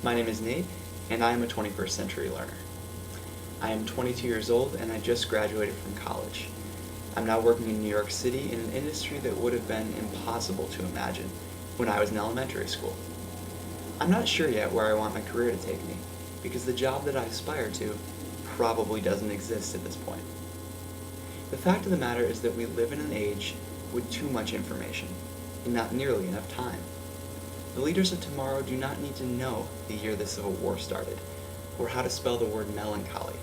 My name is Nate, and I am a 21st century learner. I am 22 years old, and I just graduated from college. I'm now working in New York City in an industry that would have been impossible to imagine when I was in elementary school. I'm not sure yet where I want my career to take me, because the job that I aspire to probably doesn't exist at this point. The fact of the matter is that we live in an age with too much information, and not nearly enough time. The leaders of tomorrow do not need to know the year the Civil War started, or how to spell the word melancholy,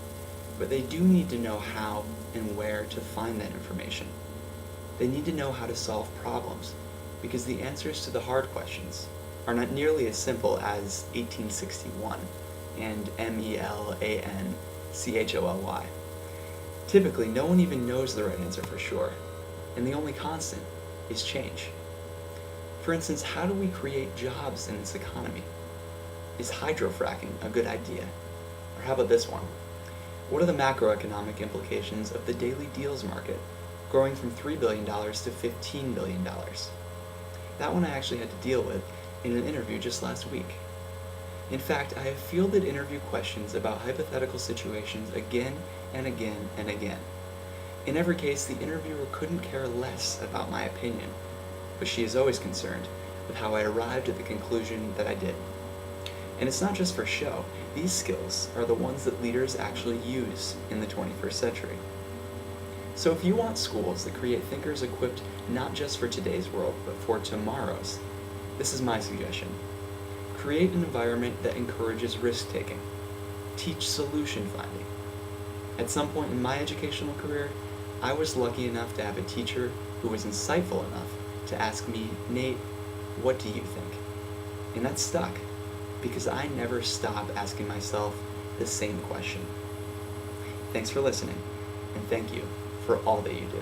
but they do need to know how and where to find that information. They need to know how to solve problems, because the answers to the hard questions are not nearly as simple as 1861 and MELANCHOLY. Typically, no one even knows the right answer for sure, and the only constant is change. For instance, how do we create jobs in this economy? Is hydrofracking a good idea? Or how about this one? What are the macroeconomic implications of the daily deals market growing from $3 billion to $15 billion? That one I actually had to deal with in an interview just last week. In fact, I have fielded interview questions about hypothetical situations again and again and again. In every case, the interviewer couldn't care less about my opinion, but she is always concerned with how I arrived at the conclusion that I did. And it's not just for show. These skills are the ones that leaders actually use in the 21st century. So if you want schools that create thinkers equipped not just for today's world, but for tomorrow's, this is my suggestion. Create an environment that encourages risk-taking. Teach solution finding. At some point in my educational career, I was lucky enough to have a teacher who was insightful enough to ask me, Nate, what do you think? And that stuck, because I never stop asking myself the same question. Thanks for listening, and thank you for all that you do.